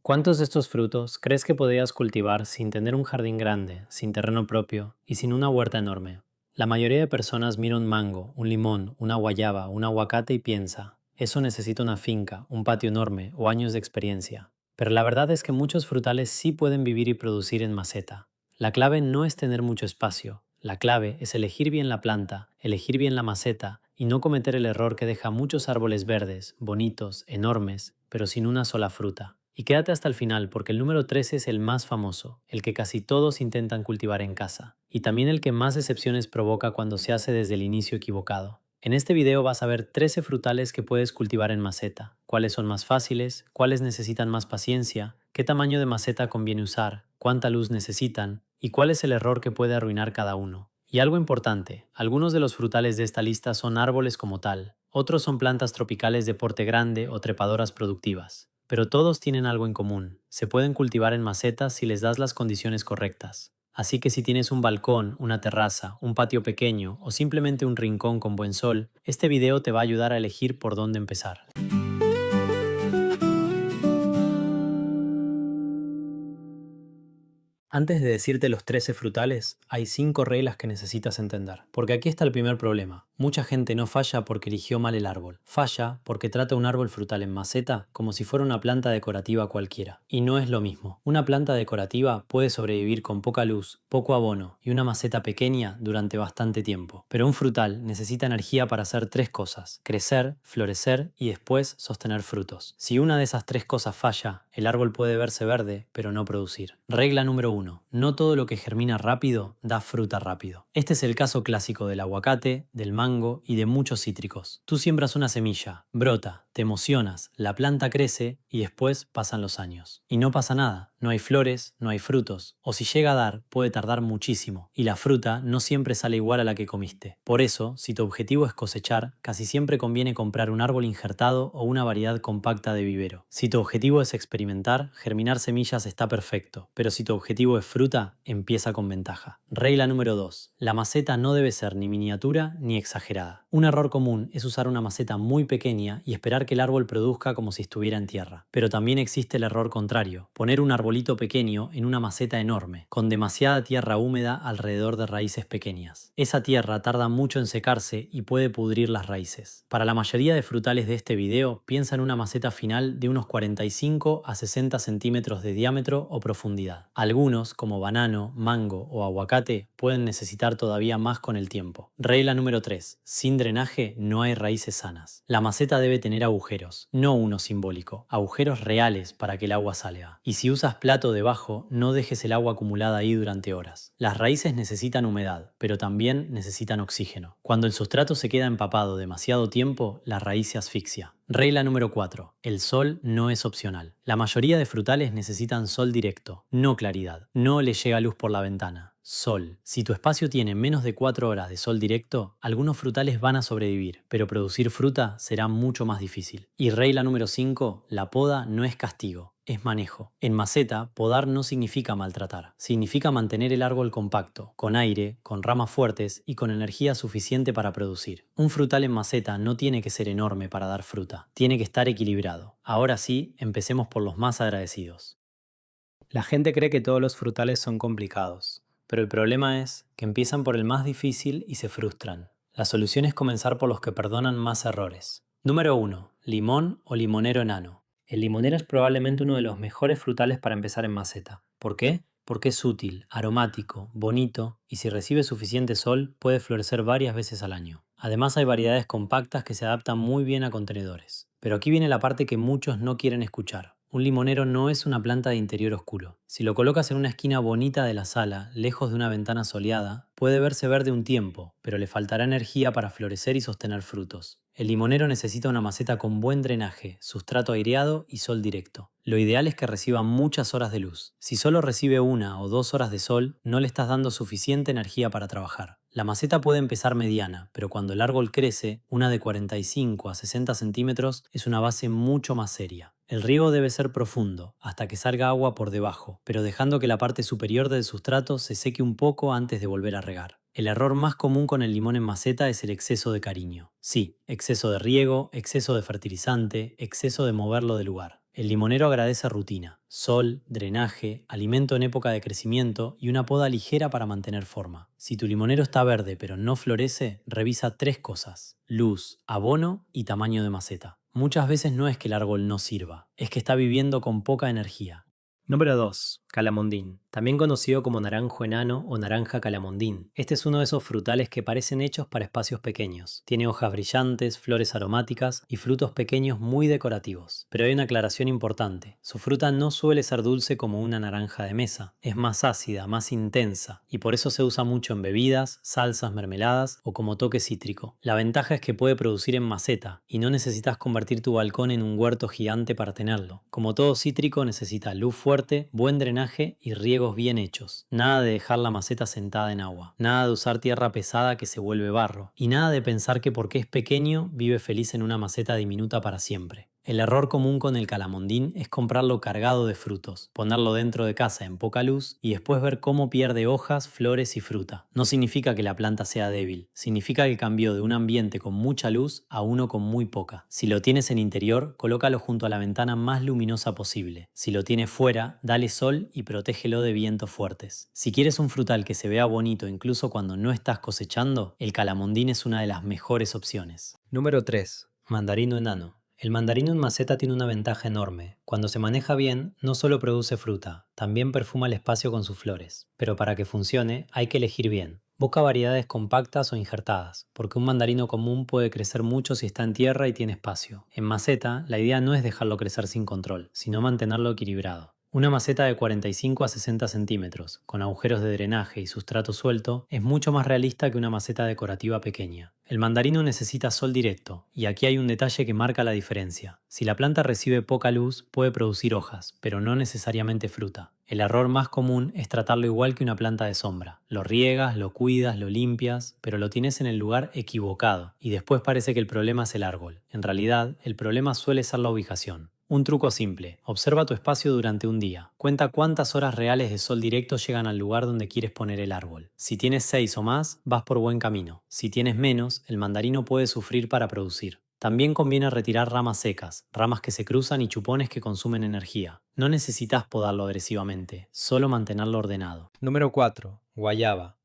¿Cuántos de estos frutos crees que podrías cultivar sin tener un jardín grande, sin terreno propio y sin una huerta enorme? La mayoría de personas mira un mango, un limón, una guayaba, un aguacate y piensa, eso necesita una finca, un patio enorme o años de experiencia. Pero la verdad es que muchos frutales sí pueden vivir y producir en maceta. La clave no es tener mucho espacio, la clave es elegir bien la planta, elegir bien la maceta y no cometer el error que deja muchos árboles verdes, bonitos, enormes, pero sin una sola fruta. Y quédate hasta el final porque el número 13 es el más famoso, el que casi todos intentan cultivar en casa, y también el que más decepciones provoca cuando se hace desde el inicio equivocado. En este video vas a ver 13 frutales que puedes cultivar en maceta, cuáles son más fáciles, cuáles necesitan más paciencia, qué tamaño de maceta conviene usar, cuánta luz necesitan y cuál es el error que puede arruinar cada uno. Y algo importante, algunos de los frutales de esta lista son árboles como tal, otros son plantas tropicales de porte grande o trepadoras productivas. Pero todos tienen algo en común, se pueden cultivar en macetas si les das las condiciones correctas. Así que si tienes un balcón, una terraza, un patio pequeño o simplemente un rincón con buen sol, este video te va a ayudar a elegir por dónde empezar. Antes de decirte los 13 frutales, hay 5 reglas que necesitas entender. Porque aquí está el primer problema. Mucha gente no falla porque eligió mal el árbol. Falla porque trata un árbol frutal en maceta como si fuera una planta decorativa cualquiera. Y no es lo mismo. Una planta decorativa puede sobrevivir con poca luz, poco abono y una maceta pequeña durante bastante tiempo. Pero un frutal necesita energía para hacer 3 cosas. Crecer, florecer y después sostener frutos. Si una de esas 3 cosas falla, el árbol puede verse verde, pero no producir. Regla número 1. No todo lo que germina rápido da fruta rápido. Este es el caso clásico del aguacate, del mango y de muchos cítricos. Tú siembras una semilla, brota, te emocionas, la planta crece y después pasan los años. Y no pasa nada, no hay flores, no hay frutos. O si llega a dar, puede tardar muchísimo. Y la fruta no siempre sale igual a la que comiste. Por eso, si tu objetivo es cosechar, casi siempre conviene comprar un árbol injertado o una variedad compacta de vivero. Si tu objetivo es experimentar, germinar semillas está perfecto, pero si tu objetivo es fruta, empieza con ventaja. Regla número 2. La maceta no debe ser ni miniatura ni exagerada. Un error común es usar una maceta muy pequeña y esperar que el árbol produzca como si estuviera en tierra. Pero también existe el error contrario, poner un arbolito pequeño en una maceta enorme, con demasiada tierra húmeda alrededor de raíces pequeñas. Esa tierra tarda mucho en secarse y puede pudrir las raíces. Para la mayoría de frutales de este video, piensa en una maceta final de unos 45 a 60 centímetros de diámetro o profundidad. Algunos, como banano, mango o aguacate, pueden necesitar todavía más con el tiempo. Regla número 3. Sin drenaje no hay raíces sanas. La maceta debe tener agujeros, no uno simbólico, agujeros reales para que el agua salga. Y si usas plato debajo, no dejes el agua acumulada ahí durante horas. Las raíces necesitan humedad, pero también necesitan oxígeno. Cuando el sustrato se queda empapado demasiado tiempo, la raíz se asfixia. Regla número 4. El sol no es opcional. La mayoría de frutales necesitan sol directo, no claridad. No le llega luz por la ventana. Sol. Si tu espacio tiene menos de 4 horas de sol directo, algunos frutales van a sobrevivir, pero producir fruta será mucho más difícil. Y regla número 5. La poda no es castigo. Es manejo. En maceta, podar no significa maltratar, significa mantener el árbol compacto, con aire, con ramas fuertes y con energía suficiente para producir. Un frutal en maceta no tiene que ser enorme para dar fruta, tiene que estar equilibrado. Ahora sí, empecemos por los más agradecidos. La gente cree que todos los frutales son complicados, pero el problema es que empiezan por el más difícil y se frustran. La solución es comenzar por los que perdonan más errores. Número 1. Limón o limonero enano. El limonero es probablemente uno de los mejores frutales para empezar en maceta. ¿Por qué? Porque es útil, aromático, bonito y si recibe suficiente sol puede florecer varias veces al año. Además hay variedades compactas que se adaptan muy bien a contenedores. Pero aquí viene la parte que muchos no quieren escuchar. Un limonero no es una planta de interior oscuro. Si lo colocas en una esquina bonita de la sala, lejos de una ventana soleada, puede verse verde un tiempo, pero le faltará energía para florecer y sostener frutos. El limonero necesita una maceta con buen drenaje, sustrato aireado y sol directo. Lo ideal es que reciba muchas horas de luz. Si solo recibe 1 o 2 horas de sol, no le estás dando suficiente energía para trabajar. La maceta puede empezar mediana, pero cuando el árbol crece, una de 45 a 60 centímetros es una base mucho más seria. El riego debe ser profundo, hasta que salga agua por debajo, pero dejando que la parte superior del sustrato se seque un poco antes de volver a regar. El error más común con el limón en maceta es el exceso de cariño. Sí, exceso de riego, exceso de fertilizante, exceso de moverlo de lugar. El limonero agradece rutina, sol, drenaje, alimento en época de crecimiento y una poda ligera para mantener forma. Si tu limonero está verde pero no florece, revisa 3 cosas: luz, abono y tamaño de maceta. Muchas veces no es que el árbol no sirva, es que está viviendo con poca energía. Número 2. Calamondín, también conocido como naranjo enano o naranja calamondín. Este es uno de esos frutales que parecen hechos para espacios pequeños. Tiene hojas brillantes, flores aromáticas y frutos pequeños muy decorativos. Pero hay una aclaración importante. Su fruta no suele ser dulce como una naranja de mesa. Es más ácida, más intensa, y por eso se usa mucho en bebidas, salsas, mermeladas o como toque cítrico. La ventaja es que puede producir en maceta y no necesitas convertir tu balcón en un huerto gigante para tenerlo. Como todo cítrico necesita luz fuerte, buen drenaje y riegos bien hechos. Nada de dejar la maceta sentada en agua. Nada de usar tierra pesada que se vuelve barro. Y nada de pensar que porque es pequeño vive feliz en una maceta diminuta para siempre. El error común con el calamondín es comprarlo cargado de frutos, ponerlo dentro de casa en poca luz y después ver cómo pierde hojas, flores y fruta. No significa que la planta sea débil, significa que cambió de un ambiente con mucha luz a uno con muy poca. Si lo tienes en interior, colócalo junto a la ventana más luminosa posible. Si lo tienes fuera, dale sol y protégelo de vientos fuertes. Si quieres un frutal que se vea bonito incluso cuando no estás cosechando, el calamondín es una de las mejores opciones. Número 3. Mandarino enano. El mandarino en maceta tiene una ventaja enorme. Cuando se maneja bien, no solo produce fruta, también perfuma el espacio con sus flores. Pero para que funcione, hay que elegir bien. Busca variedades compactas o injertadas, porque un mandarino común puede crecer mucho si está en tierra y tiene espacio. En maceta, la idea no es dejarlo crecer sin control, sino mantenerlo equilibrado. Una maceta de 45 a 60 centímetros, con agujeros de drenaje y sustrato suelto, es mucho más realista que una maceta decorativa pequeña. El mandarino necesita sol directo, y aquí hay un detalle que marca la diferencia. Si la planta recibe poca luz, puede producir hojas, pero no necesariamente fruta. El error más común es tratarlo igual que una planta de sombra. Lo riegas, lo cuidas, lo limpias, pero lo tienes en el lugar equivocado, y después parece que el problema es el árbol. En realidad, el problema suele ser la ubicación. Un truco simple: observa tu espacio durante un día. Cuenta cuántas horas reales de sol directo llegan al lugar donde quieres poner el árbol. Si tienes 6 o más, vas por buen camino. Si tienes menos, el mandarino puede sufrir para producir. También conviene retirar ramas secas, ramas que se cruzan y chupones que consumen energía. No necesitas podarlo agresivamente, solo mantenerlo ordenado. Número 4. Guayaba.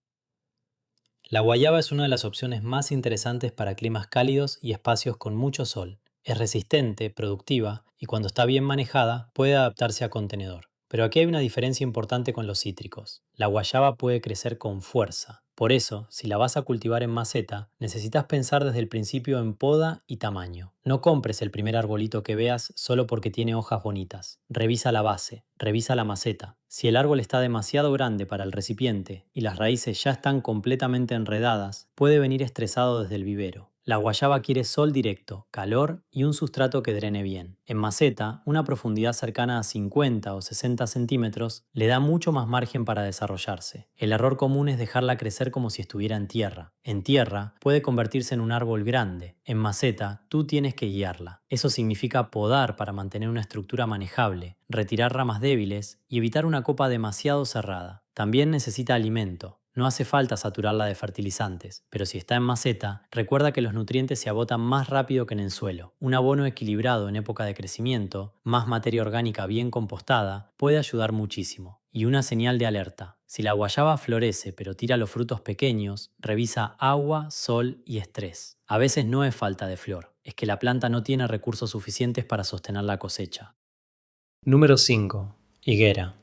La guayaba es una de las opciones más interesantes para climas cálidos y espacios con mucho sol. Es resistente, productiva y cuando está bien manejada puede adaptarse a contenedor. Pero aquí hay una diferencia importante con los cítricos. La guayaba puede crecer con fuerza. Por eso, si la vas a cultivar en maceta, necesitas pensar desde el principio en poda y tamaño. No compres el primer arbolito que veas solo porque tiene hojas bonitas. Revisa la base, revisa la maceta. Si el árbol está demasiado grande para el recipiente y las raíces ya están completamente enredadas, puede venir estresado desde el vivero. La guayaba quiere sol directo, calor y un sustrato que drene bien. En maceta, una profundidad cercana a 50 o 60 centímetros le da mucho más margen para desarrollarse. El error común es dejarla crecer como si estuviera en tierra. En tierra, puede convertirse en un árbol grande. En maceta, tú tienes que guiarla. Eso significa podar para mantener una estructura manejable, retirar ramas débiles y evitar una copa demasiado cerrada. También necesita alimento. No hace falta saturarla de fertilizantes, pero si está en maceta, recuerda que los nutrientes se agotan más rápido que en el suelo. Un abono equilibrado en época de crecimiento, más materia orgánica bien compostada, puede ayudar muchísimo. Y una señal de alerta: si la guayaba florece pero tira los frutos pequeños, revisa agua, sol y estrés. A veces no es falta de flor, es que la planta no tiene recursos suficientes para sostener la cosecha. Número 5. Higuera.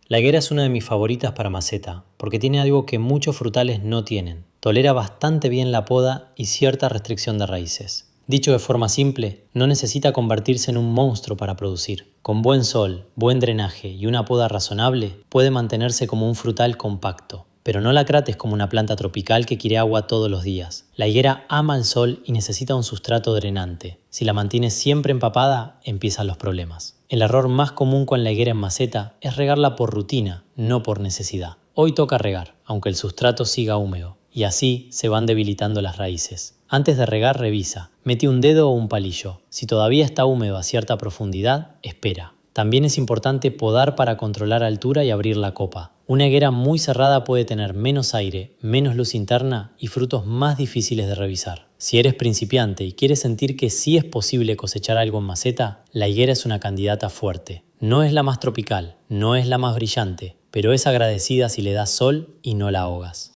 La higuera es una de mis favoritas para maceta, porque tiene algo que muchos frutales no tienen. Tolera bastante bien la poda y cierta restricción de raíces. Dicho de forma simple, no necesita convertirse en un monstruo para producir. Con buen sol, buen drenaje y una poda razonable, puede mantenerse como un frutal compacto. Pero no la trates como una planta tropical que quiere agua todos los días. La higuera ama el sol y necesita un sustrato drenante. Si la mantienes siempre empapada, empiezan los problemas. El error más común con la higuera en maceta es regarla por rutina, no por necesidad. Hoy toca regar, aunque el sustrato siga húmedo, y así se van debilitando las raíces. Antes de regar, revisa. Mete un dedo o un palillo. Si todavía está húmedo a cierta profundidad, espera. También es importante podar para controlar altura y abrir la copa. Una higuera muy cerrada puede tener menos aire, menos luz interna y frutos más difíciles de revisar. Si eres principiante y quieres sentir que sí es posible cosechar algo en maceta, la higuera es una candidata fuerte. No es la más tropical, no es la más brillante, pero es agradecida si le das sol y no la ahogas.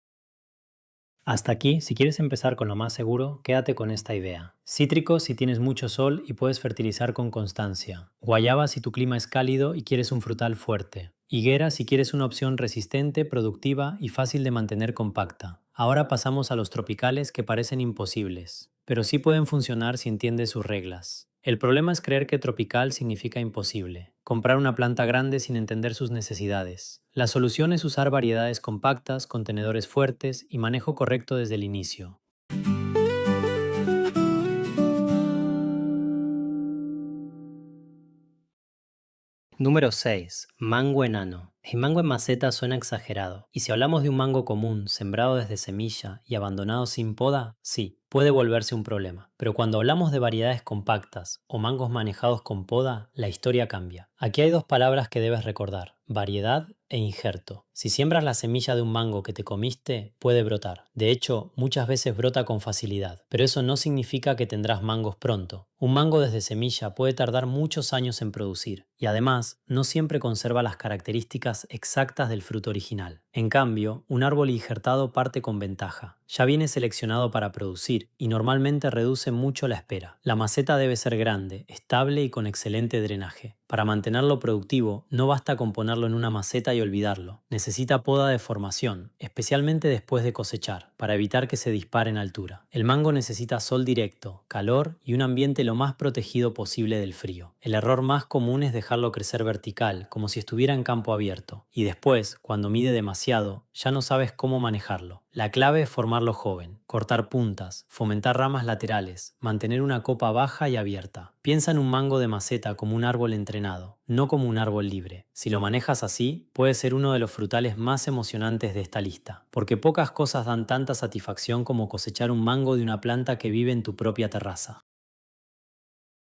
Hasta aquí, si quieres empezar con lo más seguro, quédate con esta idea. Cítricos si tienes mucho sol y puedes fertilizar con constancia. Guayaba si tu clima es cálido y quieres un frutal fuerte. Higuera si quieres una opción resistente, productiva y fácil de mantener compacta. Ahora pasamos a los tropicales que parecen imposibles, pero sí pueden funcionar si entiendes sus reglas. El problema es creer que tropical significa imposible. Comprar una planta grande sin entender sus necesidades. La solución es usar variedades compactas, contenedores fuertes y manejo correcto desde el inicio. Número 6. Mango enano. El mango en maceta suena exagerado, y si hablamos de un mango común, sembrado desde semilla y abandonado sin poda, sí, puede volverse un problema. Pero cuando hablamos de variedades compactas o mangos manejados con poda, la historia cambia. Aquí hay dos palabras que debes recordar: variedad e injerto. Si siembras la semilla de un mango que te comiste, puede brotar. De hecho, muchas veces brota con facilidad, pero eso no significa que tendrás mangos pronto. Un mango desde semilla puede tardar muchos años en producir, y además no siempre conserva las características exactas del fruto original. En cambio, un árbol injertado parte con ventaja. Ya viene seleccionado para producir y normalmente reduce mucho la espera. La maceta debe ser grande, estable y con excelente drenaje. Para mantenerlo productivo, no basta con ponerlo en una maceta y olvidarlo. Necesita poda de formación, especialmente después de cosechar, para evitar que se dispare en altura. El mango necesita sol directo, calor y un ambiente lo más protegido posible del frío. El error más común es dejarlo crecer vertical, como si estuviera en campo abierto, y después, cuando mide demasiado, ya no sabes cómo manejarlo. La clave es formarlo joven, cortar puntas, fomentar ramas laterales, mantener una copa baja y abierta. Piensa en un mango de maceta como un árbol entrenado, no como un árbol libre. Si lo manejas así, puede ser uno de los frutales más emocionantes de esta lista, porque pocas cosas dan tanta satisfacción como cosechar un mango de una planta que vive en tu propia terraza.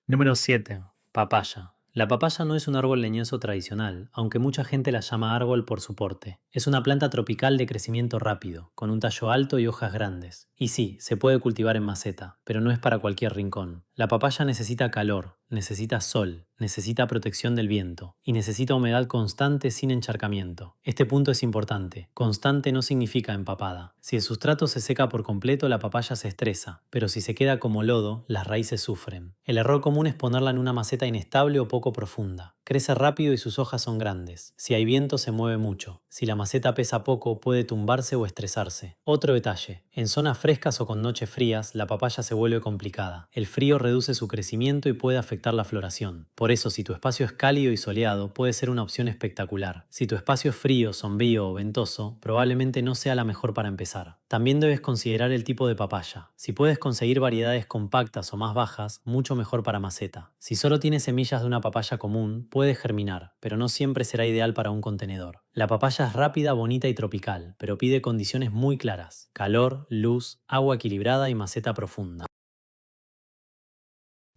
Número 7. Papaya. La papaya no es un árbol leñoso tradicional, aunque mucha gente la llama árbol por su porte. Es una planta tropical de crecimiento rápido, con un tallo alto y hojas grandes. Y sí, se puede cultivar en maceta, pero no es para cualquier rincón. La papaya necesita calor, necesita sol, necesita protección del viento y necesita humedad constante sin encharcamiento. Este punto es importante. Constante no significa empapada. Si el sustrato se seca por completo, la papaya se estresa, pero si se queda como lodo, las raíces sufren. El error común es ponerla en una maceta inestable o poco profunda. Crece rápido y sus hojas son grandes. Si hay viento, se mueve mucho. Si la maceta pesa poco, puede tumbarse o estresarse. Otro detalle: en zonas frescas o con noches frías, la papaya se vuelve complicada. El frío reduce su crecimiento y puede afectar la floración. Por eso, si tu espacio es cálido y soleado, puede ser una opción espectacular. Si tu espacio es frío, sombrío o ventoso, probablemente no sea la mejor para empezar. También debes considerar el tipo de papaya. Si puedes conseguir variedades compactas o más bajas, mucho mejor para maceta. Si solo tienes semillas de una papaya común, puede germinar, pero no siempre será ideal para un contenedor. La papaya es rápida, bonita y tropical, pero pide condiciones muy claras: calor, luz, agua equilibrada y maceta profunda.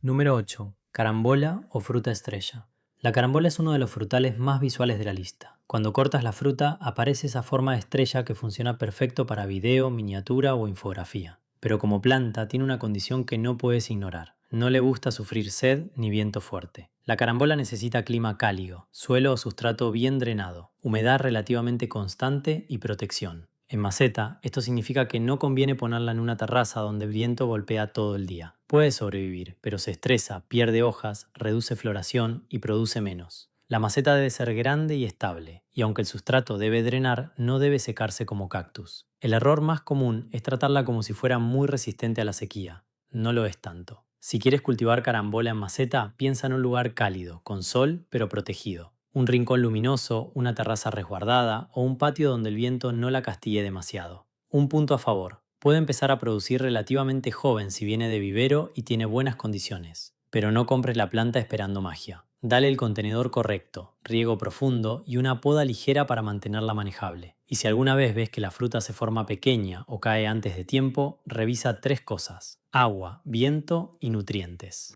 Número 8. Carambola o fruta estrella. La carambola es uno de los frutales más visuales de la lista. Cuando cortas la fruta, aparece esa forma de estrella que funciona perfecto para video, miniatura o infografía. Pero como planta tiene una condición que no puedes ignorar: no le gusta sufrir sed ni viento fuerte. La carambola necesita clima cálido, suelo o sustrato bien drenado, humedad relativamente constante y protección. En maceta, esto significa que no conviene ponerla en una terraza donde el viento golpea todo el día. Puede sobrevivir, pero se estresa, pierde hojas, reduce floración y produce menos. La maceta debe ser grande y estable, y aunque el sustrato debe drenar, no debe secarse como cactus. El error más común es tratarla como si fuera muy resistente a la sequía. No lo es tanto. Si quieres cultivar carambola en maceta, piensa en un lugar cálido, con sol, pero protegido. Un rincón luminoso, una terraza resguardada o un patio donde el viento no la castigue demasiado. Un punto a favor: puede empezar a producir relativamente joven si viene de vivero y tiene buenas condiciones. Pero no compres la planta esperando magia. Dale el contenedor correcto, riego profundo y una poda ligera para mantenerla manejable. Y si alguna vez ves que la fruta se forma pequeña o cae antes de tiempo, revisa tres cosas: agua, viento y nutrientes.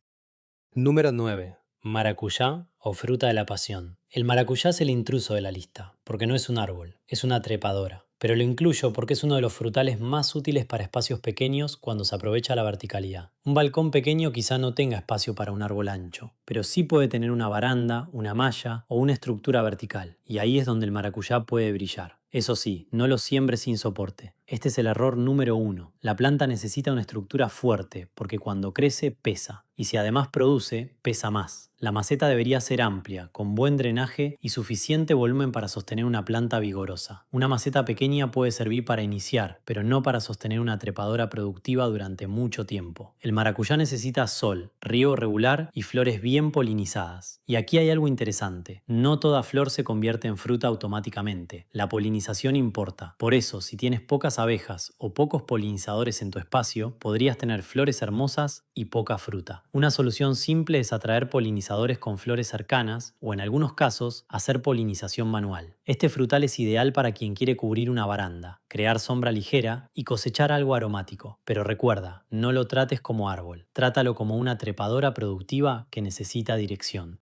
Número 9. Maracuyá o fruta de la pasión. El maracuyá es el intruso de la lista, porque no es un árbol, es una trepadora. Pero lo incluyo porque es uno de los frutales más útiles para espacios pequeños cuando se aprovecha la verticalidad. Un balcón pequeño quizá no tenga espacio para un árbol ancho, pero sí puede tener una baranda, una malla o una estructura vertical, y ahí es donde el maracuyá puede brillar. Eso sí, no lo siembres sin soporte. Este es el error número uno. La planta necesita una estructura fuerte, porque cuando crece pesa, y si además produce, pesa más. La maceta debería ser amplia, con buen drenaje y suficiente volumen para sostener una planta vigorosa. Una maceta pequeña puede servir para iniciar, pero no para sostener una trepadora productiva durante mucho tiempo. El maracuyá necesita sol, riego regular y flores bien polinizadas. Y aquí hay algo interesante. No toda flor se convierte en fruta automáticamente. La polinización importa. Por eso, si tienes pocas abejas o pocos polinizadores en tu espacio, podrías tener flores hermosas y poca fruta. Una solución simple es atraer polinizadores con flores cercanas o en algunos casos hacer polinización manual. Este frutal es ideal para quien quiere cubrir una baranda, crear sombra ligera y cosechar algo aromático. Pero recuerda, no lo trates como árbol, trátalo como una trepadora productiva que necesita dirección.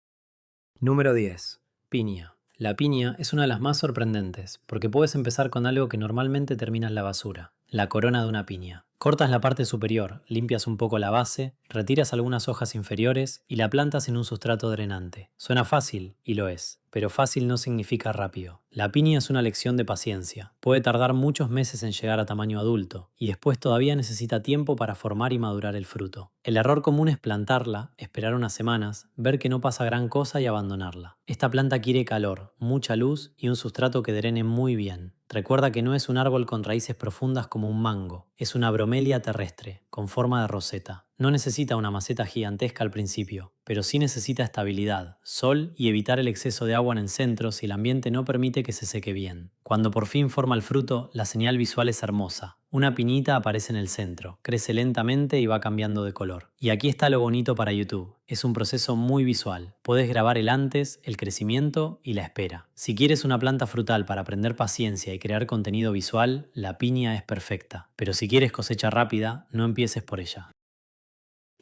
Número 10. Piña. La piña es una de las más sorprendentes, porque puedes empezar con algo que normalmente termina en la basura, la corona de una piña. Cortas la parte superior, limpias un poco la base, retiras algunas hojas inferiores y la plantas en un sustrato drenante. Suena fácil, y lo es, pero fácil no significa rápido. La piña es una lección de paciencia. Puede tardar muchos meses en llegar a tamaño adulto, y después todavía necesita tiempo para formar y madurar el fruto. El error común es plantarla, esperar unas semanas, ver que no pasa gran cosa y abandonarla. Esta planta quiere calor, mucha luz y un sustrato que drene muy bien. Recuerda que no es un árbol con raíces profundas como un mango, es una bromelia terrestre, con forma de roseta. No necesita una maceta gigantesca al principio, pero sí necesita estabilidad, sol y evitar el exceso de agua en el centro si el ambiente no permite que se seque bien. Cuando por fin forma el fruto, la señal visual es hermosa. Una piñita aparece en el centro, crece lentamente y va cambiando de color. Y aquí está lo bonito para YouTube. Es un proceso muy visual. Podés grabar el antes, el crecimiento y la espera. Si quieres una planta frutal para aprender paciencia y crear contenido visual, la piña es perfecta. Pero si quieres cosecha rápida, no empieces por ella.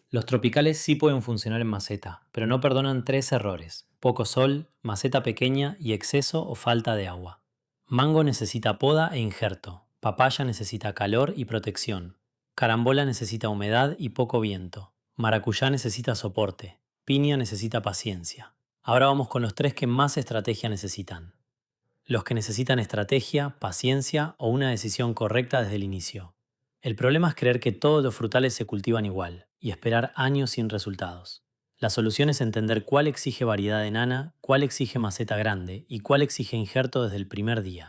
Los tropicales sí pueden funcionar en maceta, pero no perdonan tres errores: poco sol, maceta pequeña y exceso o falta de agua. Mango necesita poda e injerto. Papaya necesita calor y protección. Carambola necesita humedad y poco viento. Maracuyá necesita soporte. Piña necesita paciencia. Ahora vamos con los tres que más estrategia necesitan. Los que necesitan estrategia, paciencia o una decisión correcta desde el inicio. El problema es creer que todos los frutales se cultivan igual y esperar años sin resultados. La solución es entender cuál exige variedad enana, cuál exige maceta grande y cuál exige injerto desde el primer día.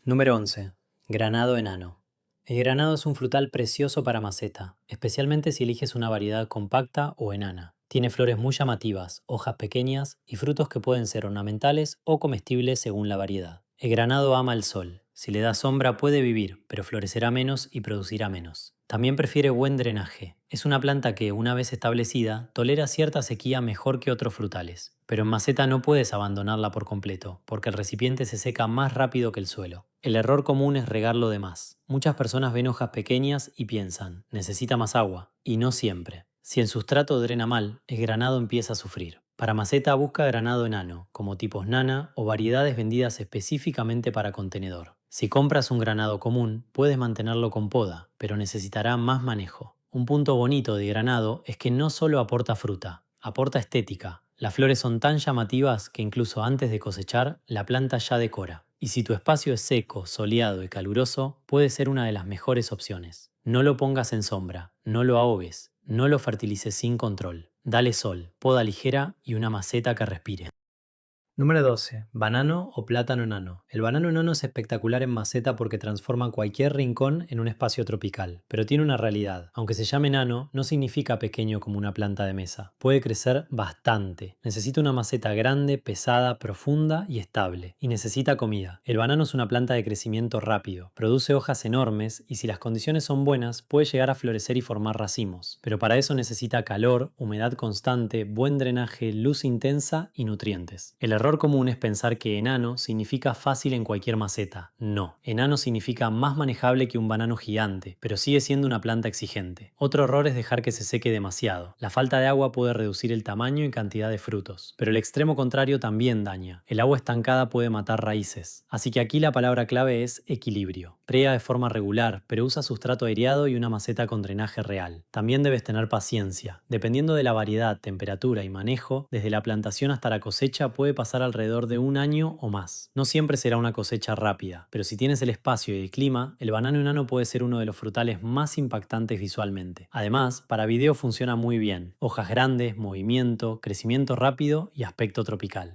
Número 11. Granado enano. El granado es un frutal precioso para maceta, especialmente si eliges una variedad compacta o enana. Tiene flores muy llamativas, hojas pequeñas y frutos que pueden ser ornamentales o comestibles según la variedad. El granado ama el sol. Si le da sombra puede vivir, pero florecerá menos y producirá menos. También prefiere buen drenaje. Es una planta que, una vez establecida, tolera cierta sequía mejor que otros frutales. Pero en maceta no puedes abandonarla por completo, porque el recipiente se seca más rápido que el suelo. El error común es regarlo de más. Muchas personas ven hojas pequeñas y piensan, necesita más agua, y no siempre. Si el sustrato drena mal, el granado empieza a sufrir. Para maceta busca granado enano, como tipos nana o variedades vendidas específicamente para contenedor. Si compras un granado común, puedes mantenerlo con poda, pero necesitará más manejo. Un punto bonito de granado es que no solo aporta fruta, aporta estética. Las flores son tan llamativas que incluso antes de cosechar, la planta ya decora. Y si tu espacio es seco, soleado y caluroso, puede ser una de las mejores opciones. No lo pongas en sombra, no lo ahogues, no lo fertilices sin control. Dale sol, poda ligera y una maceta que respire. Número 12. Banano o plátano enano. El banano enano es espectacular en maceta porque transforma cualquier rincón en un espacio tropical, pero tiene una realidad. Aunque se llame enano, no significa pequeño como una planta de mesa. Puede crecer bastante. Necesita una maceta grande, pesada, profunda y estable. Y necesita comida. El banano es una planta de crecimiento rápido. Produce hojas enormes y si las condiciones son buenas, puede llegar a florecer y formar racimos. Pero para eso necesita calor, humedad constante, buen drenaje, luz intensa y nutrientes. El error común es pensar que enano significa fácil en cualquier maceta. No, enano significa más manejable que un banano gigante, pero sigue siendo una planta exigente. Otro error es dejar que se seque demasiado. La falta de agua puede reducir el tamaño y cantidad de frutos, pero el extremo contrario también daña. El agua estancada puede matar raíces. Así que aquí la palabra clave es equilibrio. Riega de forma regular, pero usa sustrato aireado y una maceta con drenaje real. También debes tener paciencia. Dependiendo de la variedad, temperatura y manejo, desde la plantación hasta la cosecha puede pasar alrededor de un año o más. No siempre será una cosecha rápida, pero si tienes el espacio y el clima, el banano enano puede ser uno de los frutales más impactantes visualmente. Además, para video funciona muy bien. Hojas grandes, movimiento, crecimiento rápido y aspecto tropical.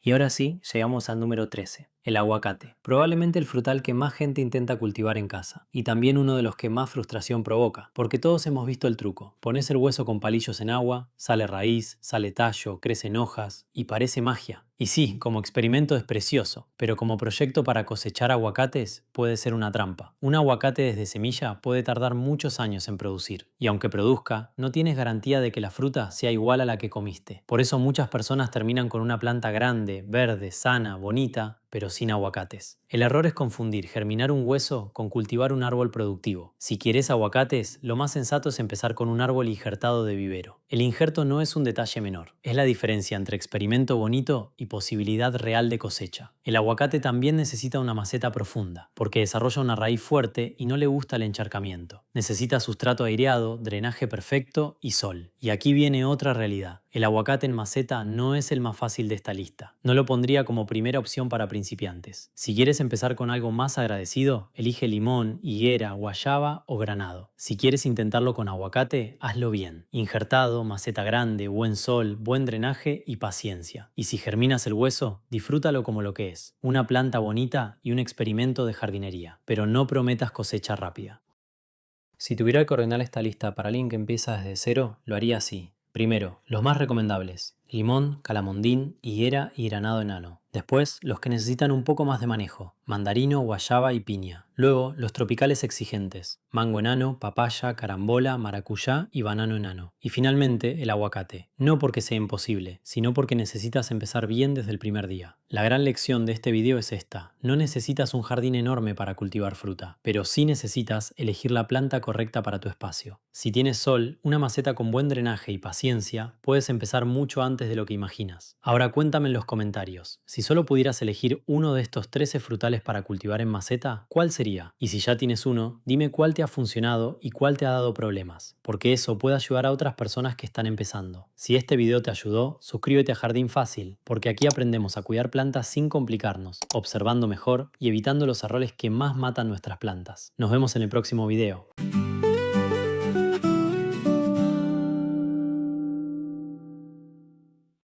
Y ahora sí, llegamos al número 13, el aguacate. Probablemente el frutal que más gente intenta cultivar en casa, y también uno de los que más frustración provoca, porque todos hemos visto el truco. Pones el hueso con palillos en agua, sale raíz, sale tallo, crecen hojas, y parece magia. Y sí, como experimento es precioso, pero como proyecto para cosechar aguacates puede ser una trampa. Un aguacate desde semilla puede tardar muchos años en producir, y aunque produzca, no tienes garantía de que la fruta sea igual a la que comiste. Por eso muchas personas terminan con una planta grande, verde, sana, bonita, pero sin aguacates. El error es confundir germinar un hueso con cultivar un árbol productivo. Si quieres aguacates, lo más sensato es empezar con un árbol injertado de vivero. El injerto no es un detalle menor, es la diferencia entre experimento bonito y posibilidad real de cosecha. El aguacate también necesita una maceta profunda, porque desarrolla una raíz fuerte y no le gusta el encharcamiento. Necesita sustrato aireado, drenaje perfecto y sol. Y aquí viene otra realidad. El aguacate en maceta no es el más fácil de esta lista. No lo pondría como primera opción para principiantes. Si quieres empezar con algo más agradecido, elige limón, higuera, guayaba o granado. Si quieres intentarlo con aguacate, hazlo bien. Injertado, maceta grande, buen sol, buen drenaje y paciencia. Y si germinas el hueso, disfrútalo como lo que es. Una planta bonita y un experimento de jardinería. Pero no prometas cosecha rápida. Si tuviera que ordenar esta lista para alguien que empieza desde cero, lo haría así. Primero, los más recomendables: limón, calamondín, higuera y granado enano. Después, los que necesitan un poco más de manejo: mandarino, guayaba y piña. Luego, los tropicales exigentes: mango enano, papaya, carambola, maracuyá y banano enano. Y finalmente, el aguacate. No porque sea imposible, sino porque necesitas empezar bien desde el primer día. La gran lección de este video es esta: no necesitas un jardín enorme para cultivar fruta, pero sí necesitas elegir la planta correcta para tu espacio. Si tienes sol, una maceta con buen drenaje y paciencia, puedes empezar mucho antes de lo que imaginas. Ahora cuéntame en los comentarios, si solo pudieras elegir uno de estos 13 frutales para cultivar en maceta, ¿cuál sería? Y si ya tienes uno, dime cuál te ha funcionado y cuál te ha dado problemas, porque eso puede ayudar a otras personas que están empezando. Si este video te ayudó, suscríbete a Jardín Fácil, porque aquí aprendemos a cuidar plantas sin complicarnos, observando mejor y evitando los errores que más matan nuestras plantas. Nos vemos en el próximo video.